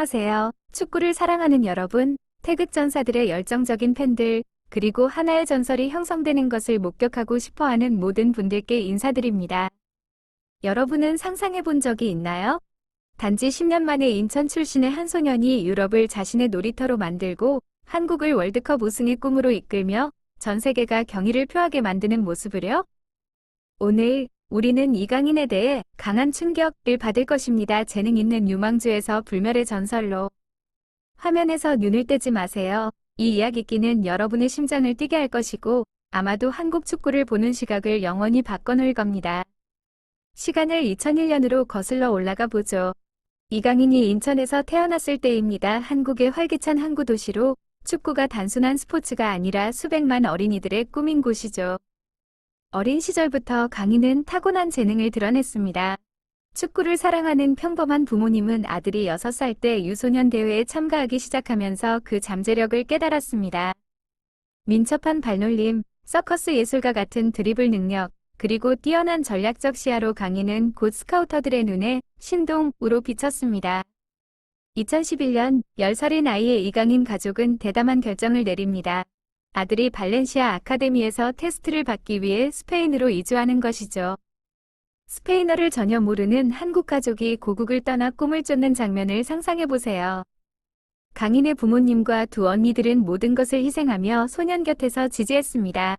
안녕하세요. 축구를 사랑하는 여러분, 태극전사들의 열정적인 팬들, 그리고 하나의 전설이 형성되는 것을 목격하고 싶어하는 모든 분들께 인사드립니다. 여러분은 상상해 본 적이 있나요? 단지 10년 만에 인천 출신의 한 소년이 유럽을 자신의 놀이터로 만들고 한국을 월드컵 우승의 꿈으로 이끌며 전 세계가 경의를 표하게 만드는 모습을요? 오늘 우리는 이강인에 대해 강한 충격을 받을 것입니다. 재능 있는 유망주에서 불멸의 전설로. 화면에서 눈을 떼지 마세요. 이 이야기끼는 여러분의 심장을 뛰게 할 것이고 아마도 한국 축구를 보는 시각을 영원히 바꿔놓을 겁니다. 시간을 2001년으로 거슬러 올라가 보죠. 이강인이 인천에서 태어났을 때입니다. 한국의 활기찬 항구 도시로 축구가 단순한 스포츠가 아니라 수백만 어린이들의 꿈인 곳이죠. 어린 시절부터 강인은 타고난 재능을 드러냈습니다. 축구를 사랑하는 평범한 부모님은 아들이 6살 때 유소년 대회에 참가하기 시작하면서 그 잠재력을 깨달았습니다. 민첩한 발놀림, 서커스 예술가 같은 드리블 능력, 그리고 뛰어난 전략적 시야로 강인은 곧 스카우터들의 눈에 신동으로 비쳤습니다. 2011년 10살의 나이에 이강인 가족은 대담한 결정을 내립니다. 아들이 발렌시아 아카데미에서 테스트를 받기 위해 스페인으로 이주하는 것이죠. 스페인어를 전혀 모르는 한국 가족이 고국을 떠나 꿈을 쫓는 장면을 상상해보세요. 강인의 부모님과 두 언니들은 모든 것을 희생하며 소년 곁에서 지지했습니다.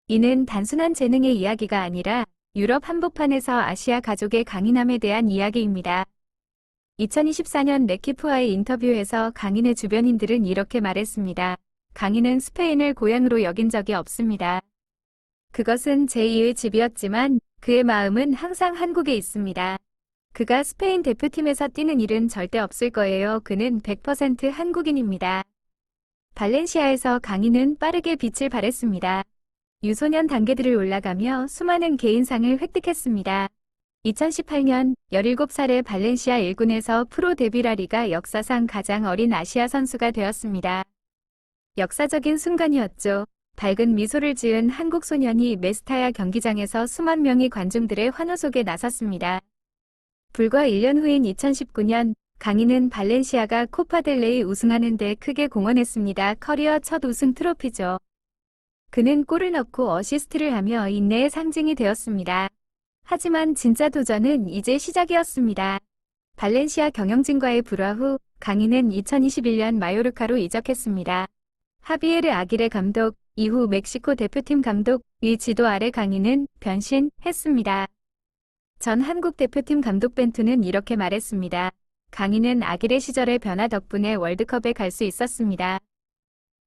이는 단순한 재능의 이야기가 아니라 유럽 한복판에서 아시아 가족의 강인함에 대한 이야기입니다. 2024년 레키프와의 인터뷰에서 강인의 주변인들은 이렇게 말했습니다. 강인은 스페인을 고향으로 여긴 적이 없습니다. 그것은 제2의 집이었지만 그의 마음은 항상 한국에 있습니다. 그가 스페인 대표팀에서 뛰는 일은 절대 없을 거예요. 그는 100% 한국인입니다. 발렌시아에서 강인은 빠르게 빛을 발했습니다. 유소년 단계들을 올라가며 수많은 개인상을 획득했습니다. 2018년 17살의 발렌시아 1군에서 프로 데뷔라리가 역사상 가장 어린 아시아 선수가 되었습니다. 역사적인 순간이었죠. 밝은 미소를 지은 한국 소년이 메스타야 경기장에서 수만 명의 관중들의 환호 속에 나섰습니다. 불과 1년 후인 2019년, 강인은 발렌시아가 코파델레이 우승하는 데 크게 공헌했습니다. 커리어 첫 우승 트로피죠. 그는 골을 넣고 어시스트를 하며 인내의 상징이 되었습니다. 하지만 진짜 도전은 이제 시작이었습니다. 발렌시아 경영진과의 불화 후 강인은 2021년 마요르카로 이적했습니다. 하비에르 아기레 감독, 이후 멕시코 대표팀 감독의 지도 아래 강인은 변신했습니다. 전 한국 대표팀 감독 벤투는 이렇게 말했습니다. 강인은 아기레 시절의 변화 덕분에 월드컵에 갈 수 있었습니다.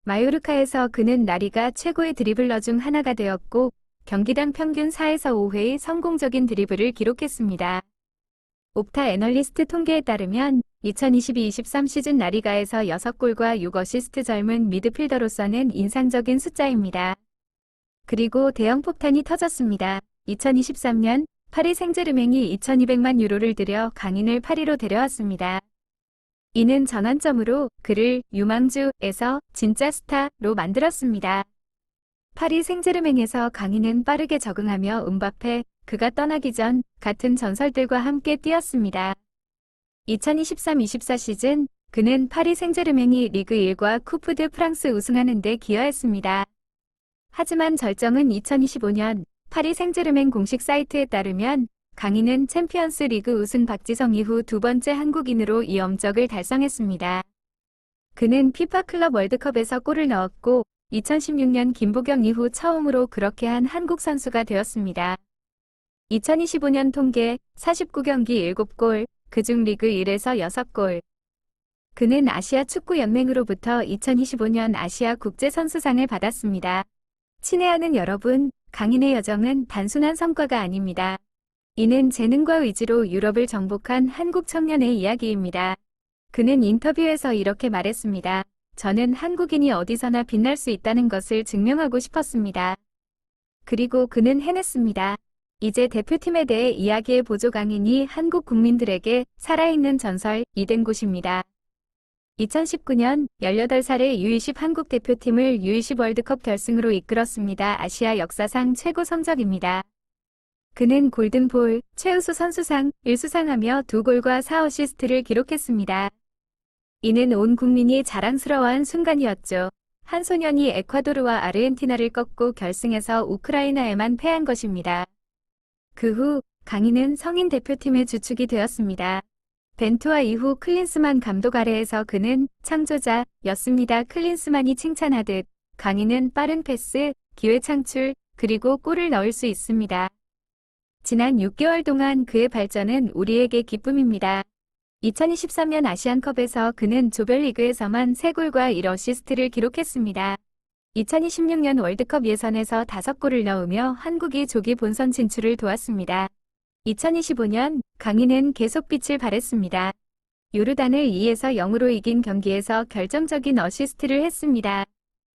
마요르카에서 그는 라리가 최고의 드리블러 중 하나가 되었고 경기당 평균 4에서 5회의 성공적인 드리블을 기록했습니다. 옵타 애널리스트 통계에 따르면 2022-23 시즌 라리가에서 6골과 6어시스트 젊은 미드필더로서는 인상적인 숫자입니다. 그리고 대형 폭탄이 터졌습니다. 2023년 파리 생제르맹이 2200만 유로를 들여 강인을 파리로 데려왔습니다. 이는 전환점으로 그를 유망주에서 진짜 스타로 만들었습니다. 파리 생제르맹에서 강인은 빠르게 적응하며 음바페, 그가 떠나기 전 같은 전설들과 함께 뛰었습니다. 2023-24 시즌 그는 파리 생제르맹이 리그 1과 쿠프 드 프랑스 우승하는 데 기여했습니다. 하지만 절정은 2025년 파리 생제르맹 공식 사이트에 따르면 강인은 챔피언스 리그 우승 박지성 이후 두 번째 한국인으로 이 엄적을 달성했습니다. 그는 피파 클럽 월드컵에서 골을 넣었고 2016년 김보경 이후 처음으로 그렇게 한 한국 선수가 되었습니다. 2025년 통계 49경기 7골, 그중 리그 1에서 6골. 그는 아시아 축구연맹으로부터 2025년 아시아 국제선수상을 받았습니다. 친애하는 여러분, 강인의 여정은 단순한 성과가 아닙니다. 이는 재능과 의지로 유럽을 정복한 한국 청년의 이야기입니다. 그는 인터뷰에서 이렇게 말했습니다. 저는 한국인이 어디서나 빛날 수 있다는 것을 증명하고 싶었습니다. 그리고 그는 해냈습니다. 이제 대표팀에 대해 이야기해 보죠. 강인이 한국 국민들에게 살아있는 전설이 된 곳입니다. 2019년 18살의 U20 한국 대표팀을 U20 월드컵 결승으로 이끌었습니다. 아시아 역사상 최고 성적입니다. 그는 골든볼, 최우수 선수상을 수상하며 2골과 4어시스트를 기록했습니다. 이는 온 국민이 자랑스러워한 순간이었죠. 한 소년이 에콰도르와 아르헨티나를 꺾고 결승에서 우크라이나에만 패한 것입니다. 그 후 강인은 성인 대표팀의 주축이 되었습니다. 벤투와 이후 클린스만 감독 아래에서 그는 창조자였습니다. 클린스만이 칭찬하듯 강인은 빠른 패스, 기회 창출, 그리고 골을 넣을 수 있습니다. 지난 6개월 동안 그의 발전은 우리에게 기쁨입니다. 2023년 아시안컵에서 그는 조별리그에서만 3골과 1어시스트를 기록했습니다. 2026년 월드컵 예선에서 5골을 넣으며 한국이 조기 본선 진출을 도왔습니다. 2025년 강인은 계속 빛을 발했습니다. 요르단을 2에서 0으로 이긴 경기에서 결정적인 어시스트를 했습니다.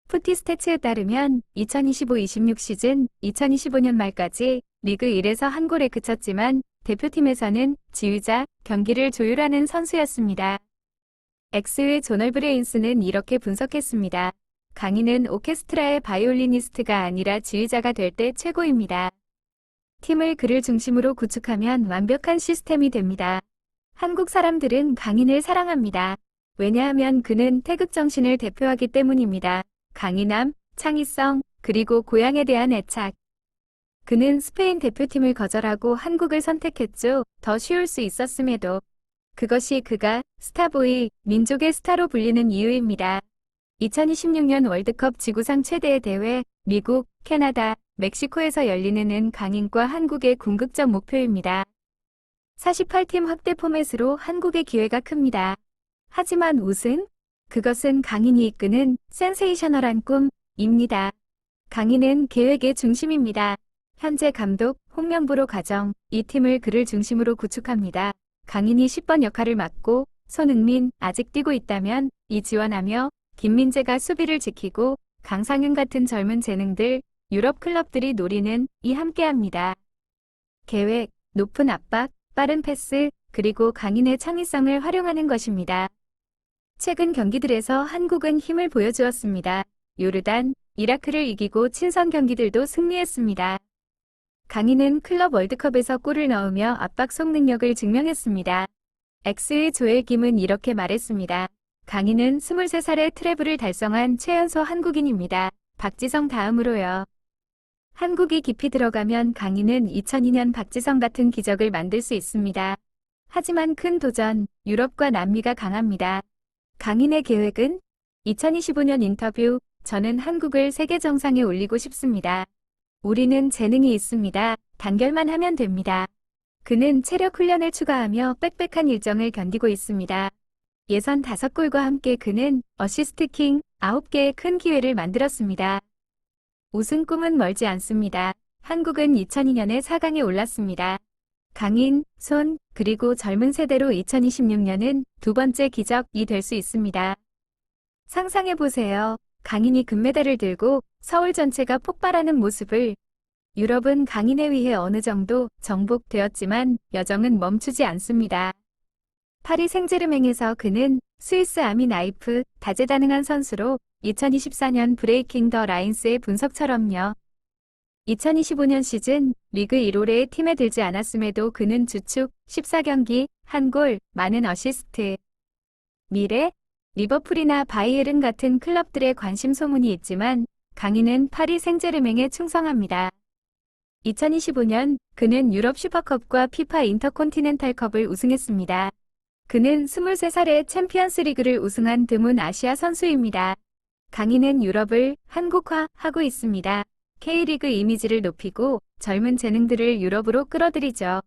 푸티스태츠에 따르면 2025-26 시즌 2025년 말까지 리그 1에서 한 골에 그쳤지만 대표팀에서는 지휘자, 경기를 조율하는 선수였습니다. 엑스의 조널 브레인스는 이렇게 분석했습니다. 강인은 오케스트라의 바이올리니스트가 아니라 지휘자가 될 때 최고입니다. 팀을 그를 중심으로 구축하면 완벽한 시스템이 됩니다. 한국 사람들은 강인을 사랑합니다. 왜냐하면 그는 태극정신을 대표하기 때문입니다. 강인함, 창의성, 그리고 고향에 대한 애착. 그는 스페인 대표팀을 거절하고 한국을 선택했죠. 더 쉬울 수 있었음에도. 그것이 그가 스타보이, 민족의 스타로 불리는 이유입니다. 2026년 월드컵 지구상 최대의 대회, 미국, 캐나다, 멕시코에서 열리는 강인과 한국의 궁극적 목표입니다. 48팀 확대 포맷으로 한국의 기회가 큽니다. 하지만 우승? 그것은 강인이 이끄는 센세이셔널한 꿈입니다. 강인은 계획의 중심입니다. 현재 감독, 홍명보로 가정, 이 팀을 그를 중심으로 구축합니다. 강인이 10번 역할을 맡고 손흥민 아직 뛰고 있다면 지원하며 김민재가 수비를 지키고 강상윤 같은 젊은 재능들, 유럽 클럽들이 노리는 함께합니다. 계획, 높은 압박, 빠른 패스, 그리고 강인의 창의성을 활용하는 것입니다. 최근 경기들에서 한국은 힘을 보여주었습니다. 요르단, 이라크를 이기고 친선 경기들도 승리했습니다. 강인은 클럽 월드컵에서 골을 넣으며 압박 속 능력을 증명했습니다. 엑스의 조엘 김은 이렇게 말했습니다. 강인은 23살에 트래블을 달성한 최연소 한국인입니다. 박지성 다음으로요. 한국이 깊이 들어가면 강인은 2002년 박지성 같은 기적을 만들 수 있습니다. 하지만 큰 도전, 유럽과 남미가 강합니다. 강인의 계획은 2025년 인터뷰, 저는 한국을 세계 정상에 올리고 싶습니다. 우리는 재능이 있습니다. 단결만 하면 됩니다. 그는 체력 훈련을 추가하며 빽빽한 일정을 견디고 있습니다. 예선 5골과 함께 그는 어시스트 킹 9개의 큰 기회를 만들었습니다. 우승 꿈은 멀지 않습니다. 한국은 2002년에 4강에 올랐습니다. 강인, 손, 그리고 젊은 세대로 2026년은 두 번째 기적이 될 수 있습니다. 상상해보세요. 강인이 금메달을 들고 서울 전체가 폭발하는 모습을. 유럽은 강인에 의해 어느 정도 정복되었지만 여정은 멈추지 않습니다. 파리 생제르맹에서 그는 스위스 아미 나이프, 다재다능한 선수로 2024년 브레이킹 더 라인스의 분석처럼요. 2025년 시즌 리그 1올에 팀에 들지 않았음에도 그는 주축 14경기, 1골, 많은 어시스트. 미래? 리버풀이나 바이에른 같은 클럽들의 관심 소문이 있지만 강인은 파리 생제르맹에 충성합니다. 2025년 그는 유럽 슈퍼컵과 피파 인터콘티넨탈컵을 우승했습니다. 그는 23살에 챔피언스 리그를 우승한 드문 아시아 선수입니다. 강인은 유럽을 한국화하고 있습니다. K리그 이미지를 높이고 젊은 재능들을 유럽으로 끌어들이죠.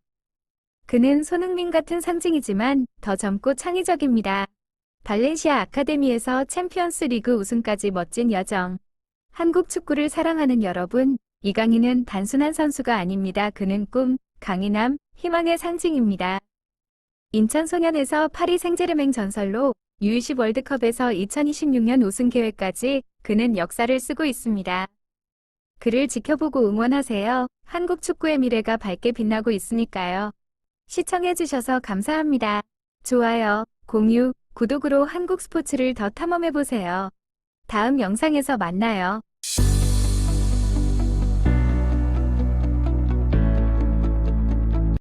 그는 손흥민 같은 상징이지만 더 젊고 창의적입니다. 발렌시아 아카데미에서 챔피언스 리그 우승까지 멋진 여정. 한국 축구를 사랑하는 여러분, 이강인은 단순한 선수가 아닙니다. 그는 꿈, 강인함, 희망의 상징입니다. 인천 소년에서 파리 생제르맹 전설로 U20 월드컵에서 2026년 우승 계획까지 그는 역사를 쓰고 있습니다. 그를 지켜보고 응원하세요. 한국 축구의 미래가 밝게 빛나고 있으니까요. 시청해주셔서 감사합니다. 좋아요, 공유, 구독으로 한국 스포츠를 더 탐험해보세요. 다음 영상에서 만나요.